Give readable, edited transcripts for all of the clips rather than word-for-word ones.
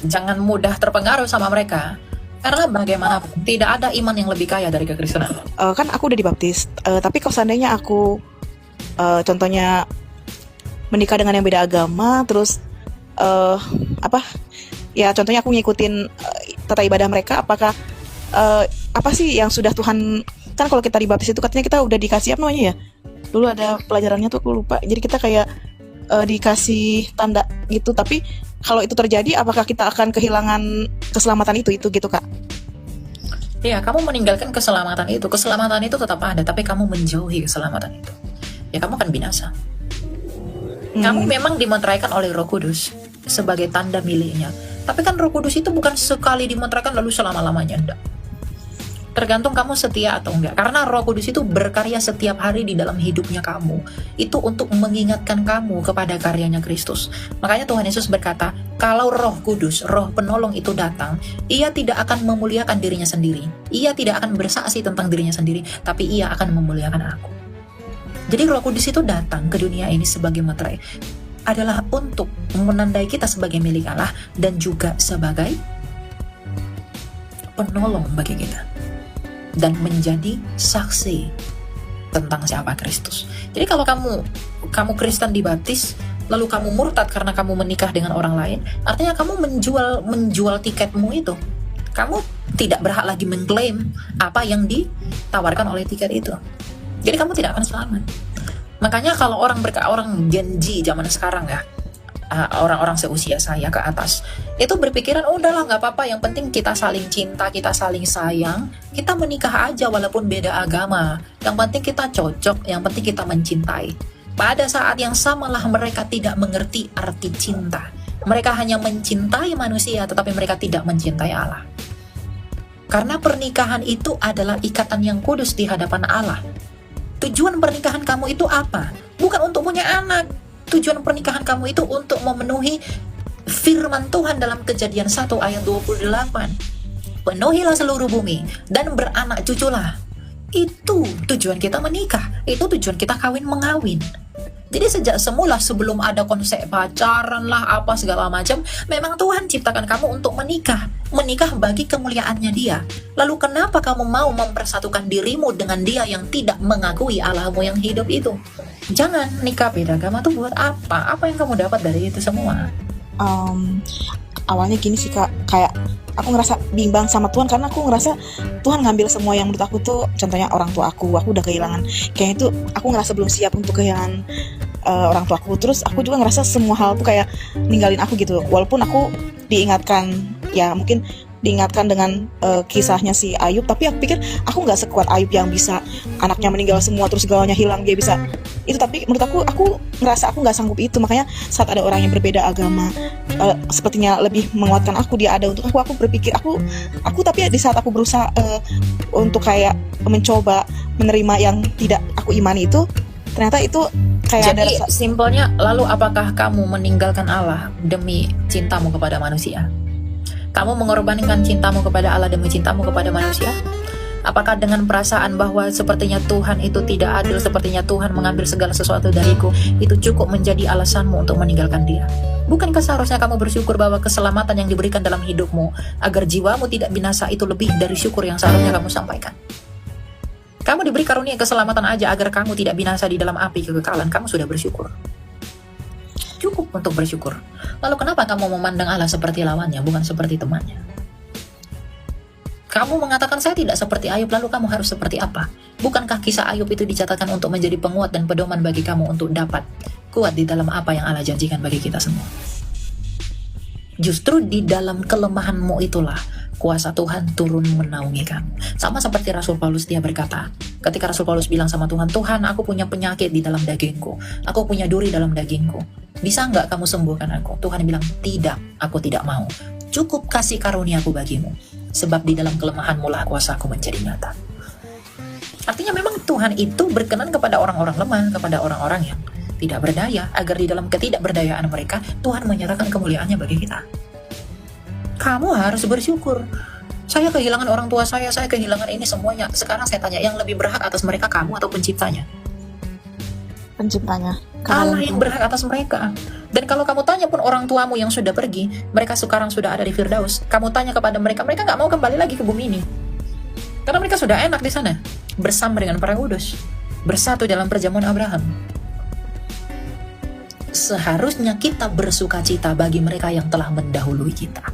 jangan mudah terpengaruh sama mereka. Karena bagaimanapun tidak ada iman yang lebih kaya dari kekristenan. Kan aku udah dibaptis, tapi kalau seandainya aku contohnya menikah dengan yang beda agama, terus ya contohnya aku ngikutin tata ibadah mereka, apakah apa sih yang sudah Tuhan, kan kalau kita dibaptis itu katanya kita udah dikasih apa namanya ya, dulu ada pelajarannya tuh aku lupa, jadi kita kayak dikasih tanda gitu, tapi kalau itu terjadi apakah kita akan kehilangan keselamatan itu gitu Kak? Iya, kamu meninggalkan keselamatan itu tetap ada, tapi kamu menjauhi keselamatan itu, ya kamu akan binasa. Kamu memang dimeteraikan oleh Roh Kudus sebagai tanda miliknya, tapi kan Roh Kudus itu bukan sekali dimeteraikan lalu selama-lamanya, enggak. Tergantung kamu setia atau enggak. Karena Roh Kudus itu berkarya setiap hari di dalam hidupnya kamu. Itu untuk mengingatkan kamu kepada karyanya Kristus. Makanya Tuhan Yesus berkata, kalau Roh Kudus, Roh penolong itu datang, ia tidak akan memuliakan dirinya sendiri. Ia tidak akan bersaksi tentang dirinya sendiri, tapi ia akan memuliakan aku. Jadi Roh Kudus itu datang ke dunia ini sebagai materai, adalah untuk menandai kita sebagai milik Allah dan juga sebagai penolong bagi kita, dan menjadi saksi tentang siapa Kristus. Jadi kalau kamu Kristen dibaptis, lalu kamu murtad karena kamu menikah dengan orang lain, artinya kamu menjual tiketmu itu. Kamu tidak berhak lagi mengklaim apa yang ditawarkan oleh tiket itu. Jadi kamu tidak akan selamat. Makanya kalau orang Gen Z zaman sekarang ya, orang-orang seusia saya ke atas, itu berpikiran, udahlah nggak apa-apa, yang penting kita saling cinta, kita saling sayang, kita menikah aja walaupun beda agama, yang penting kita cocok, yang penting kita mencintai. Pada saat yang samalah mereka tidak mengerti arti cinta. Mereka hanya mencintai manusia, tetapi mereka tidak mencintai Allah. Karena pernikahan itu adalah ikatan yang kudus di hadapan Allah. Tujuan pernikahan kamu itu apa? Bukan untuk punya anak. Tujuan pernikahan kamu itu untuk memenuhi firman Tuhan dalam Kejadian 1 ayat 28. Penuhilah seluruh bumi dan beranak cuculah. Itu tujuan kita menikah. Itu tujuan kita kawin mengawin. Jadi sejak semula, sebelum ada konsep pacaran lah apa segala macam, memang Tuhan ciptakan kamu untuk menikah. Menikah bagi kemuliaannya Dia. Lalu kenapa kamu mau mempersatukan dirimu dengan Dia yang tidak mengakui Allahmu yang hidup itu? Jangan. Nikah beda agama tuh buat apa? Apa yang kamu dapat dari itu semua? Awalnya gini sih Kak, kayak aku ngerasa bimbang sama Tuhan, karena aku ngerasa Tuhan ngambil semua yang menurut aku tuh, contohnya orang tua aku udah kehilangan, kayak itu aku ngerasa belum siap untuk kehilangan orang tua aku. Terus aku juga ngerasa semua hal tuh kayak ninggalin aku gitu, walaupun aku diingatkan, ya mungkin diingatkan dengan kisahnya si Ayub, tapi aku pikir aku nggak sekuat Ayub yang bisa anaknya meninggal semua terus segalanya hilang, dia bisa itu. Tapi menurut aku ngerasa aku nggak sanggup itu. Makanya saat ada orang yang berbeda agama sepertinya lebih menguatkan aku, dia ada untuk aku berpikir aku tapi di saat aku berusaha untuk kayak mencoba menerima yang tidak aku imani itu, ternyata itu kayak jadi ada simpelnya, lalu apakah kamu meninggalkan Allah demi cintamu kepada manusia? Kamu mengorbankan cintamu kepada Allah demi cintamu kepada manusia? Apakah dengan perasaan bahwa sepertinya Tuhan itu tidak adil, sepertinya Tuhan mengambil segala sesuatu dariku, itu cukup menjadi alasanmu untuk meninggalkan Dia? Bukankah seharusnya kamu bersyukur bahwa keselamatan yang diberikan dalam hidupmu agar jiwamu tidak binasa itu lebih dari syukur yang seharusnya kamu sampaikan? Kamu diberi karunia keselamatan aja agar kamu tidak binasa di dalam api kekekalan, kamu sudah bersyukur. Cukup untuk bersyukur. Lalu kenapa kamu memandang Allah seperti lawannya, bukan seperti temannya? Kamu mengatakan saya tidak seperti Ayub, lalu kamu harus seperti apa? Bukankah kisah Ayub itu dicatatkan untuk menjadi penguat dan pedoman bagi kamu untuk dapat kuat di dalam apa yang Allah janjikan bagi kita semua? Justru di dalam kelemahanmu itulah kuasa Tuhan turun menaungi kamu. Sama seperti Rasul Paulus, dia berkata, ketika Rasul Paulus bilang sama Tuhan, Tuhan, aku punya penyakit di dalam dagingku, aku punya duri dalam dagingku, bisa nggak kamu sembuhkan aku? Tuhan bilang, tidak, aku tidak mau. Cukup kasih karuniaku bagimu, sebab di dalam kelemahanmu lah kuasaku menjadi nyata. Artinya memang Tuhan itu berkenan kepada orang-orang lemah, kepada orang-orang yang tidak berdaya, agar di dalam ketidakberdayaan mereka, Tuhan menyerahkan kemuliaannya bagi kita. Kamu harus bersyukur. Saya kehilangan orang tua saya kehilangan ini semuanya. Sekarang saya tanya, yang lebih berhak atas mereka kamu atau penciptanya? penciptanya. Allah yang berhak atas mereka. Dan kalau kamu tanya pun orang tuamu yang sudah pergi, mereka sekarang sudah ada di Firdaus, kamu tanya kepada mereka, mereka nggak mau kembali lagi ke bumi ini. Karena mereka sudah enak di sana, bersama dengan para kudus, bersatu dalam perjamuan Abraham. Seharusnya kita bersuka cita bagi mereka yang telah mendahului kita.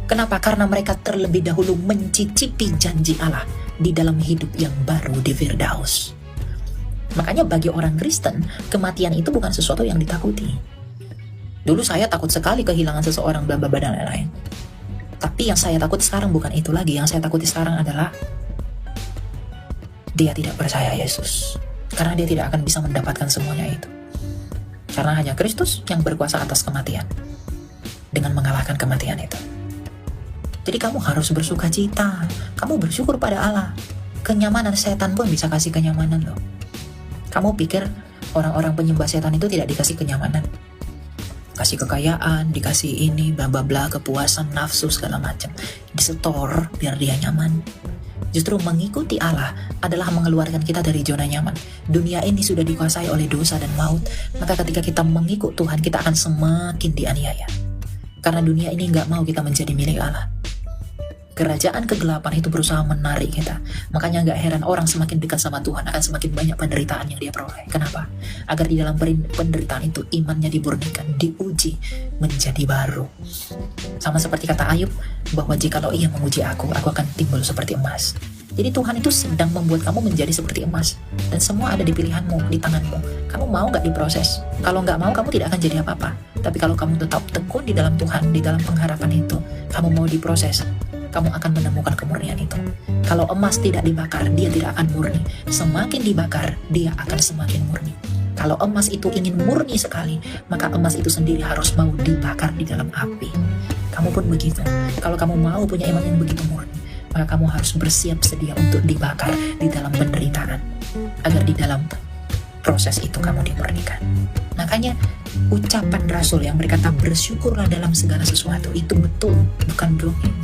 Kenapa? Karena mereka terlebih dahulu mencicipi janji Allah di dalam hidup yang baru di Firdaus. Makanya bagi orang Kristen, kematian itu bukan sesuatu yang ditakuti. Dulu saya takut sekali kehilangan seseorang, bla bla bla dan lain-lain. Tapi yang saya takut sekarang bukan itu lagi. Yang saya takuti sekarang adalah dia tidak percaya Yesus. Karena dia tidak akan bisa mendapatkan semuanya itu. Karena hanya Kristus yang berkuasa atas kematian. Dengan mengalahkan kematian itu. Jadi kamu harus bersuka cita. Kamu bersyukur pada Allah. Kenyamanan setan pun bisa kasih kenyamanan loh. Kamu pikir orang-orang penyembah setan itu tidak dikasih kenyamanan? Kasih kekayaan, dikasih ini, bla bla bla, kepuasan, nafsu, segala macam. Disetor biar dia nyaman. Justru mengikuti Allah adalah mengeluarkan kita dari zona nyaman. Dunia ini sudah dikuasai oleh dosa dan maut. Maka ketika kita mengikut Tuhan, kita akan semakin dianiaya. Karena dunia ini nggak mau kita menjadi milik Allah. Kerajaan kegelapan itu berusaha menarik kita. Makanya nggak heran orang semakin dekat sama Tuhan akan semakin banyak penderitaan yang dia peroleh. Kenapa? Agar di dalam penderitaan itu imannya dimurnikan, diuji menjadi baru. Sama seperti kata Ayub, bahwa jikalau ia menguji aku akan timbul seperti emas. Jadi Tuhan itu sedang membuat kamu menjadi seperti emas. Dan semua ada di pilihanmu, di tanganmu. Kamu mau nggak diproses? Kalau nggak mau, kamu tidak akan jadi apa-apa. Tapi kalau kamu tetap tekun di dalam Tuhan, di dalam pengharapan itu, kamu mau diproses, kamu akan menemukan kemurnian itu. Kalau emas tidak dibakar, dia tidak akan murni. Semakin dibakar, dia akan semakin murni. Kalau emas itu ingin murni sekali, maka emas itu sendiri harus mau dibakar di dalam api. Kamu pun begitu. Kalau kamu mau punya iman yang begitu murni, maka kamu harus bersiap sedia untuk dibakar di dalam penderitaan. Agar di dalam proses itu kamu dimurnikan. Makanya ucapan Rasul yang berkata bersyukurlah dalam segala sesuatu itu betul, bukan dongeng.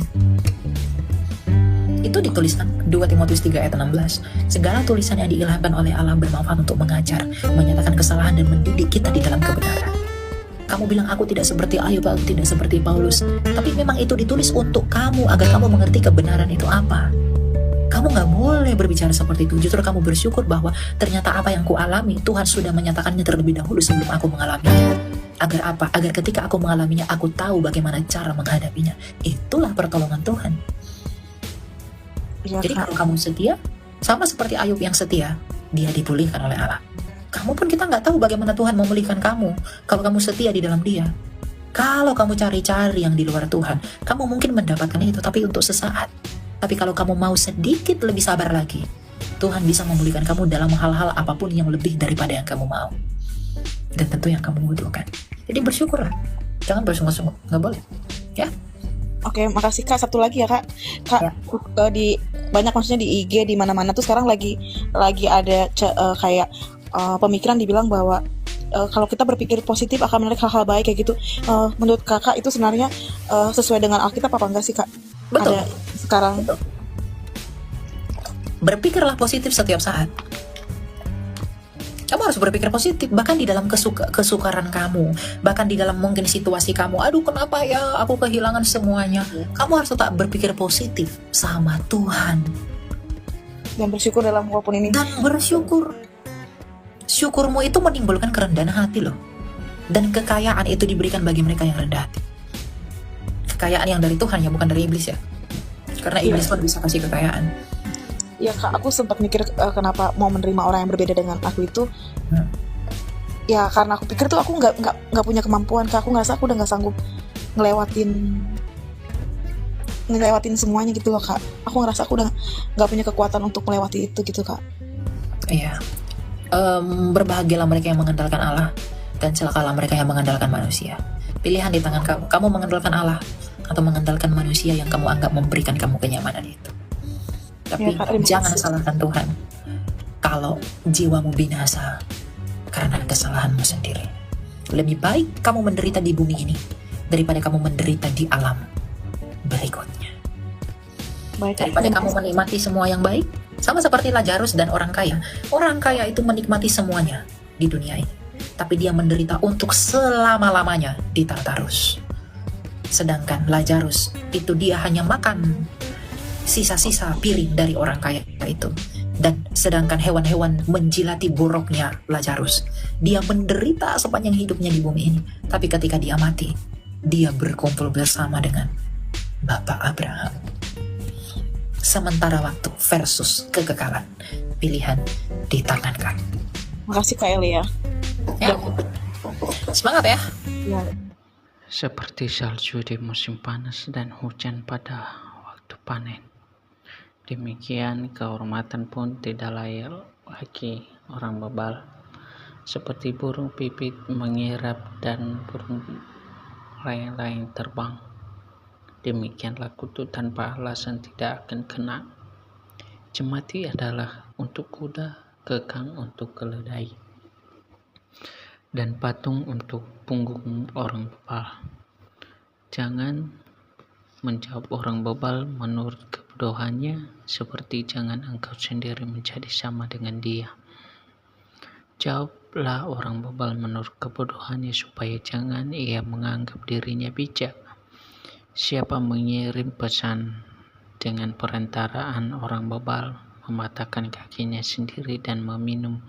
Itu dituliskan 2 Timotius 3 ayat 16. Segala tulisan yang diilhamkan oleh Allah bermanfaat untuk mengajar, menyatakan kesalahan dan mendidik kita di dalam kebenaran. Kamu bilang aku tidak seperti Ayub, aku tidak seperti Paulus. Tapi memang itu ditulis untuk kamu agar kamu mengerti kebenaran itu apa. Kamu gak boleh berbicara seperti itu. Justru kamu bersyukur bahwa ternyata apa yang kualami Tuhan sudah menyatakannya terlebih dahulu sebelum aku mengalaminya. Agar apa? Agar ketika aku mengalaminya aku tahu bagaimana cara menghadapinya. Itulah pertolongan Tuhan. Ya, jadi kalau kamu setia, sama seperti Ayub yang setia, dia dipulihkan oleh Allah. Kamu pun kita nggak tahu bagaimana Tuhan memulihkan kamu kalau kamu setia di dalam Dia. Kalau kamu cari-cari yang di luar Tuhan, kamu mungkin mendapatkan itu, tapi untuk sesaat. Tapi kalau kamu mau sedikit lebih sabar lagi, Tuhan bisa memulihkan kamu dalam hal-hal apapun yang lebih daripada yang kamu mau. Dan tentu yang kamu butuhkan. Jadi bersyukurlah. Jangan bersungut-sungut, nggak boleh. Ya. Oke, makasih Kak. Satu lagi ya Kak. Kak, Ya. Di banyak maksudnya di IG di mana-mana tuh sekarang lagi ada kayak pemikiran dibilang bahwa kalau kita berpikir positif akan menarik hal-hal baik kayak gitu. Menurut Kakak itu sebenarnya sesuai dengan Alkitab apa enggak sih Kak? Betul. Ada sekarang. Betul. Berpikirlah positif setiap saat. Kamu harus berpikir positif, bahkan di dalam kesukaran kamu, bahkan di dalam mungkin situasi kamu, aduh kenapa ya aku kehilangan semuanya. Kamu harus tetap berpikir positif sama Tuhan. Dan bersyukur dalam apapun ini. Dan bersyukur. Syukurmu itu menimbulkan kerendahan hati loh. Dan kekayaan itu diberikan bagi mereka yang rendah hati. Kekayaan yang dari Tuhan ya, bukan dari iblis ya. Karena iblis pun bisa kasih kekayaan. Ya Kak, aku sempat mikir kenapa mau menerima orang yang berbeda dengan aku itu. Ya karena aku pikir tuh aku nggak punya kemampuan Kak. Aku ngerasa aku udah nggak sanggup ngelewatin semuanya gitu loh Kak. Aku ngerasa aku udah nggak punya kekuatan untuk melewati itu gitu Kak. Iya. Berbahagialah mereka yang mengandalkan Allah, dan celakalah mereka yang mengandalkan manusia. Pilihan di tangan kamu. Kamu mengandalkan Allah atau mengandalkan manusia yang kamu anggap memberikan kamu kenyamanan itu. Tapi Ya, Kak, jangan salahkan Tuhan kalau jiwamu binasa karena kesalahanmu sendiri. Lebih baik kamu menderita di bumi ini daripada kamu menderita di alam berikutnya. Baik, Daripada kamu menikmati semua yang baik, sama seperti Lazarus dan orang kaya. Orang kaya itu menikmati semuanya di dunia ini. tapi dia menderita untuk selama-lamanya di Tartarus. Sedangkan Lazarus itu dia hanya makan sisa-sisa piring dari orang kaya itu. Dan sedangkan hewan-hewan menjilati boroknya Lazarus. Dia menderita sepanjang hidupnya di bumi ini. Tapi ketika dia mati, dia berkumpul bersama dengan Bapak Abraham. Sementara waktu versus kekekalan. Pilihan di tangan kami. Makasih Kak Elia. Ya. Semangat ya. Ya, Seperti salju di musim panas dan hujan pada waktu panen, demikian kehormatan pun tidak layak lagi orang bebal. Seperti burung pipit mengirap dan burung lain-lain terbang, demikianlah kutu tanpa alasan tidak akan kena. Cemati adalah untuk kuda, kekang untuk keledai, dan patung untuk punggung orang bebal. Jangan menjawab orang bebal menurut kebodohannya, seperti jangan engkau sendiri menjadi sama dengan dia. Jawablah orang bebal menurut kebodohannya, supaya jangan ia menganggap dirinya bijak. Siapa mengirim pesan dengan perantaraan orang bebal, mematahkan kakinya sendiri dan meminum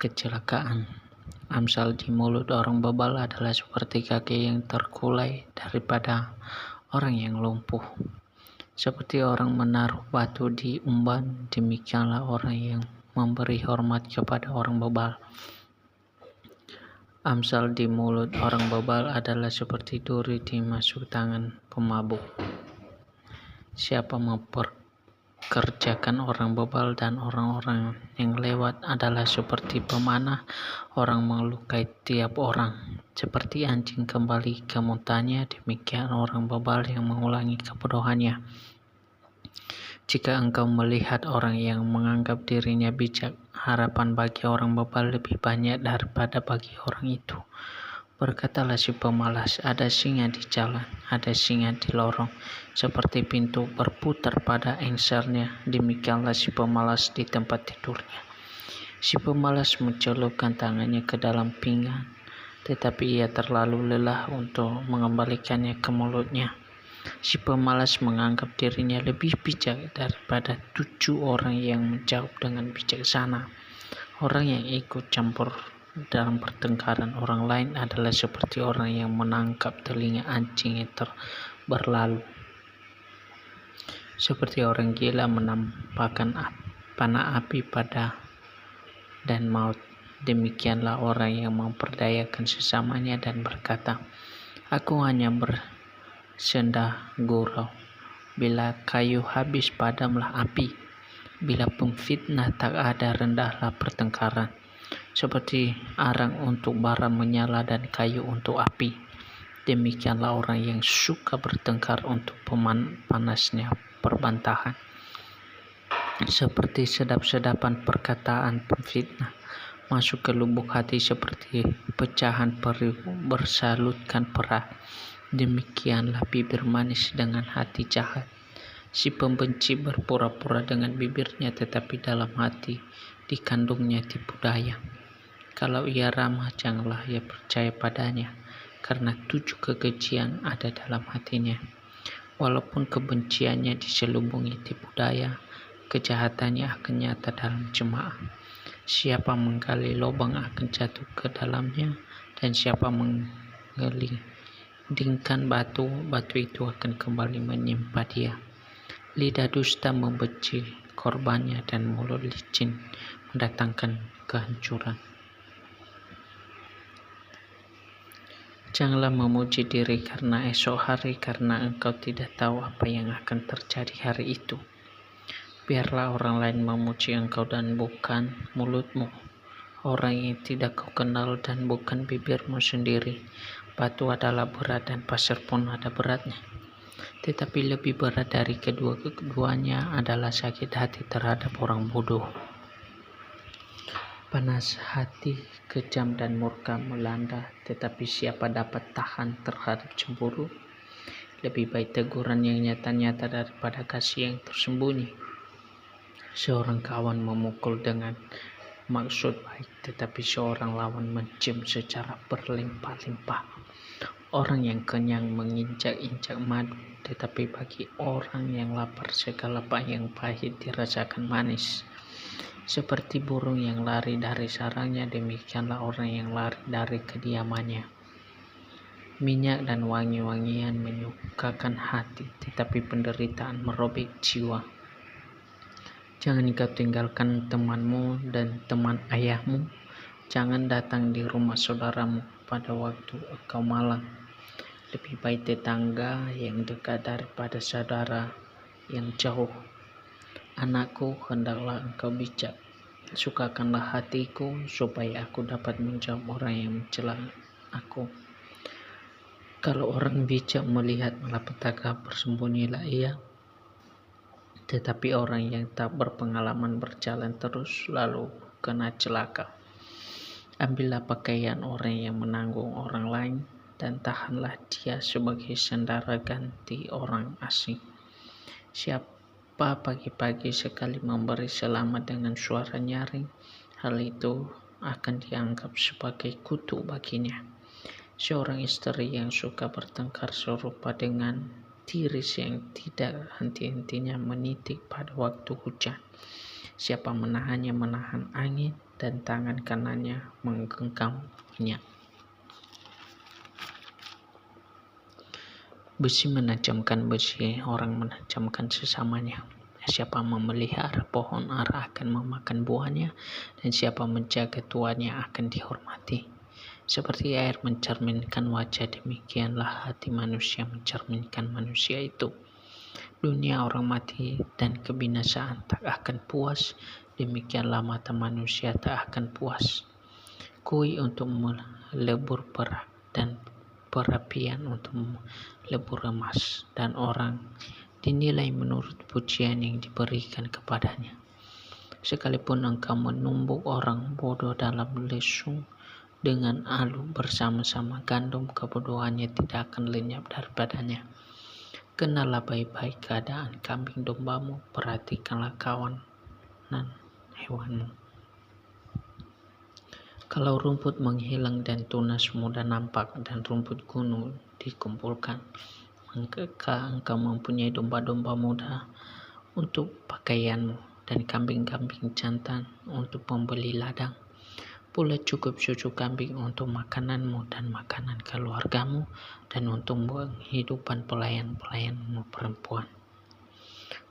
kecelakaan. Amsal di mulut orang bebal adalah seperti kaki yang terkulai daripada orang yang lumpuh. Seperti orang menaruh batu di umban, demikianlah orang yang memberi hormat kepada orang bebal. Amsal di mulut orang bebal adalah seperti duri di masuk tangan pemabuk. Siapa memperkerjakan orang bebal dan orang-orang yang lewat adalah seperti pemanah, orang melukai tiap orang. Seperti anjing kembali ke muntahnya, demikian orang bebal yang mengulangi kebodohannya. Jika engkau melihat orang yang menganggap dirinya bijak, harapan bagi orang bebal lebih banyak daripada bagi orang itu. Berkatalah si pemalas, ada singa di jalan, ada singa di lorong, seperti pintu berputar pada engselnya, demikianlah si pemalas di tempat tidurnya. Si pemalas mencelupkan tangannya ke dalam pinggan, tetapi ia terlalu lelah untuk mengembalikannya ke mulutnya. Si pemalas menganggap dirinya lebih bijak daripada 7 orang yang menjawab dengan bijaksana. Orang yang ikut campur dalam pertengkaran orang lain adalah seperti orang yang menangkap telinga anjing yang berlalu. Seperti orang gila menampakkan panah api pada dan maut, demikianlah orang yang memperdayakan sesamanya dan berkata, aku hanya bersenda gurau. Bila kayu habis, padamlah api. Bila pemfitnah tak ada, rendahlah pertengkaran. Seperti arang untuk bara menyala dan kayu untuk api, demikianlah orang yang suka bertengkar untuk panasnya perbantahan. Seperti sedap-sedapan perkataan pemfitnah masuk ke lubuk hati, seperti pecahan periuk bersalutkan perak, demikianlah bibir manis dengan hati jahat. Si pembenci berpura-pura dengan bibirnya, tetapi dalam hati dikandungnya tipu daya. Kalau ia ramah, janganlah ia percaya padanya, karena 7 kekejian ada dalam hatinya. Walaupun kebenciannya diselubungi tipu daya, kejahatannya akan nyata dalam jemaah. Siapa menggali lubang akan jatuh ke dalamnya, dan siapa menggelindingkan batu, batu itu akan kembali menimpa dia. Lidah dusta membenci korbannya, dan mulut licin mendatangkan kehancuran. Janganlah memuji diri karena esok hari, karena engkau tidak tahu apa yang akan terjadi hari itu. Biarlah orang lain memuji engkau dan bukan mulutmu, orang yang tidak kau kenal dan bukan bibirmu sendiri. Batu adalah berat dan pasir pun ada beratnya. Tetapi lebih berat dari keduanya adalah sakit hati terhadap orang bodoh. Panas hati, kejam dan murka melanda, tetapi siapa dapat tahan terhadap cemburu? Lebih baik teguran yang nyata-nyata daripada kasih yang tersembunyi. Seorang kawan memukul dengan maksud baik, tetapi seorang lawan mencium secara berlimpah-limpah. Orang yang kenyang menginjak-injak madu, tetapi bagi orang yang lapar segala yang pahit dirasakan manis. Seperti burung yang lari dari sarangnya, demikianlah orang yang lari dari kediamannya. Minyak dan wangi-wangian menyukakan hati, tetapi penderitaan merobek jiwa. Jangan kau tinggalkan temanmu dan teman ayahmu. Jangan datang di rumah saudaramu pada waktu engkau malam. Lebih baik tetangga yang dekat daripada saudara yang jauh. Anakku, hendaklah engkau bijak. Sukakanlah hatiku, supaya aku dapat menjawab orang yang mencela aku. Kalau orang bijak melihat malapetaka, bersembunyilah ia. Tetapi orang yang tak berpengalaman berjalan terus, lalu kena celaka. Ambillah pakaian orang yang menanggung orang lain, dan tahanlah dia sebagai sandara ganti orang asing. Siapa pagi-pagi sekali memberi selamat dengan suara nyaring, hal itu akan dianggap sebagai kutuk baginya. Seorang istri yang suka bertengkar serupa dengan tiris yang tidak henti-hentinya menitik pada waktu hujan. Siapa menahannya menahan angin, dan tangan kanannya menggenggam minyak. Besi menajamkan besi, orang menajamkan sesamanya. Siapa memelihara pohon ara akan memakan buahnya, dan siapa menjaga tuannya akan dihormati. Seperti air mencerminkan wajah, demikianlah hati manusia mencerminkan manusia itu. Dunia orang mati dan kebinasaan tak akan puas, demikianlah mata manusia tak akan puas. Kui untuk melebur perak, dan perapian untuk melebur emas, dan orang dinilai menurut pujian yang diberikan kepadanya. Sekalipun engkau menumbuk orang bodoh dalam lesung dengan alu bersama-sama gandum, kebodohannya tidak akan lenyap daripadanya. Kenallah baik-baik keadaan kambing dombamu, perhatikanlah kawanan hewanmu. Kalau rumput menghilang dan tunas muda nampak, dan rumput gunung dikumpulkan, maka engkau mempunyai domba-domba muda untuk pakaianmu, dan kambing-kambing jantan untuk pembeli ladang. Pula cukup susu kambing untuk makananmu dan makanan keluargamu, dan untuk penghidupan pelayan-pelayanmu perempuan.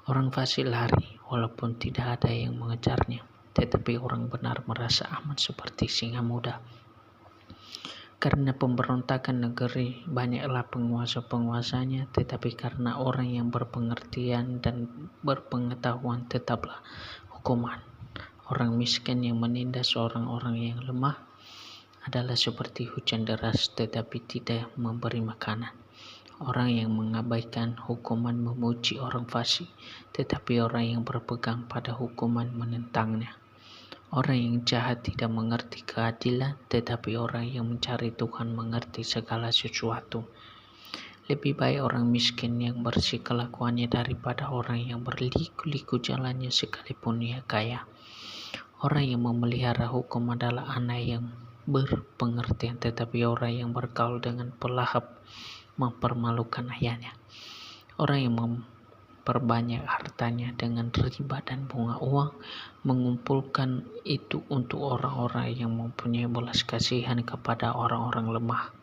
Orang fasik lari walaupun tidak ada yang mengejarnya, tetapi orang benar merasa aman seperti singa muda. Karena pemberontakan negeri banyaklah penguasa-penguasanya, tetapi karena orang yang berpengertian dan berpengetahuan tetaplah hukuman. Orang miskin yang menindas orang-orang yang lemah adalah seperti hujan deras tetapi tidak memberi makanan. Orang yang mengabaikan hukuman memuji orang fasik, tetapi orang yang berpegang pada hukuman menentangnya. Orang yang jahat tidak mengerti keadilan, tetapi orang yang mencari Tuhan mengerti segala sesuatu. Lebih baik orang miskin yang bersih kelakuannya daripada orang yang berliku-liku jalannya sekalipun ia kaya. Orang yang memelihara hukum adalah anak yang berpengertian, tetapi orang yang bergaul dengan pelahap mempermalukan ayahnya. Orang yang memperbanyak hartanya dengan riba dan bunga uang, mengumpulkan itu untuk orang-orang yang mempunyai belas kasihan kepada orang-orang lemah.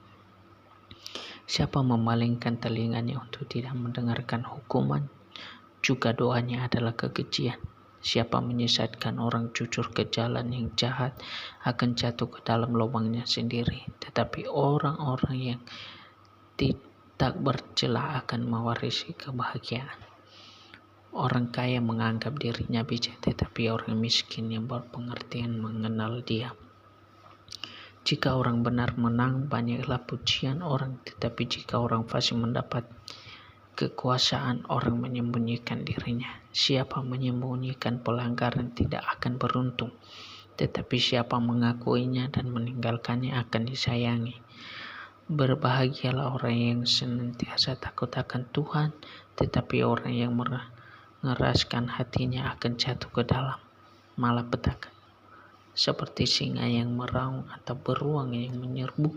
Siapa memalingkan telinganya untuk tidak mendengarkan hukuman, juga doanya adalah kekejian. Siapa menyesatkan orang jujur ke jalan yang jahat akan jatuh ke dalam lubangnya sendiri, tetapi orang-orang yang tidak bercela akan mewarisi kebahagiaan. Orang kaya menganggap dirinya bijak, tetapi orang miskin yang berpengertian mengenal dia. Jika orang benar menang, banyaklah pujian orang, tetapi jika orang fasik mendapat kekuasaan, orang menyembunyikan dirinya. Siapa menyembunyikan pelanggaran tidak akan beruntung, tetapi siapa mengakuinya dan meninggalkannya akan disayangi. Berbahagialah orang yang senantiasa takut akan Tuhan, tetapi orang yang mengeraskan hatinya akan jatuh ke dalam malapetaka. seperti singa yang meraung atau beruang yang menyerbu.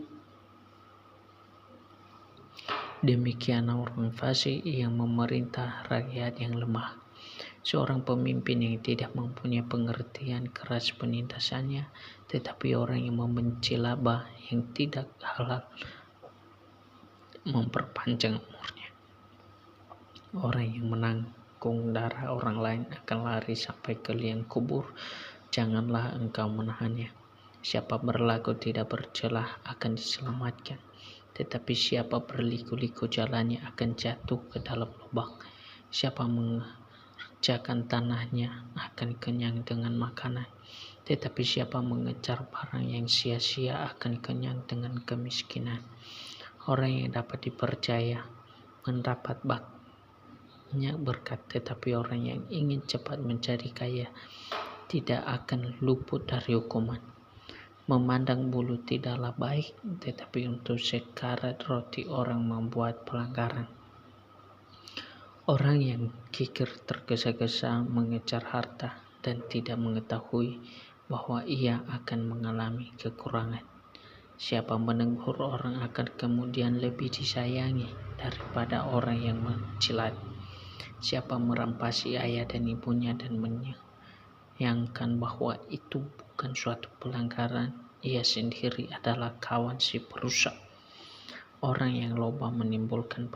Demikian orang fasik yang memerintah rakyat yang lemah. Seorang pemimpin yang tidak mempunyai pengertian keras penindasannya, tetapi orang yang membenci laba yang tidak halal memperpanjang umurnya. Orang yang menanggung darah orang lain akan lari sampai ke liang kubur. Janganlah engkau menahannya. Siapa berlaku tidak bercelah akan diselamatkan, tetapi siapa berliku-liku jalannya akan jatuh ke dalam lubang. Siapa mengerjakan tanahnya akan kenyang dengan makanan, tetapi siapa mengejar barang yang sia-sia akan kenyang dengan kemiskinan. Orang yang dapat dipercaya mendapat banyak berkat, tetapi orang yang ingin cepat menjadi kaya tidak akan luput dari hukuman. Memandang bulu tidaklah baik, tetapi untuk sekarat roti orang membuat pelanggaran. Orang yang kikir tergesa-gesa mengejar harta dan tidak mengetahui bahwa ia akan mengalami kekurangan. Siapa menegur orang akan kemudian lebih disayangi daripada orang yang mencilat. Siapa merampasi ayah dan ibunya dan menyayangkan bahwa itu bukan suatu pelanggaran, ia sendiri adalah kawan si perusak. Orang yang loba menimbulkan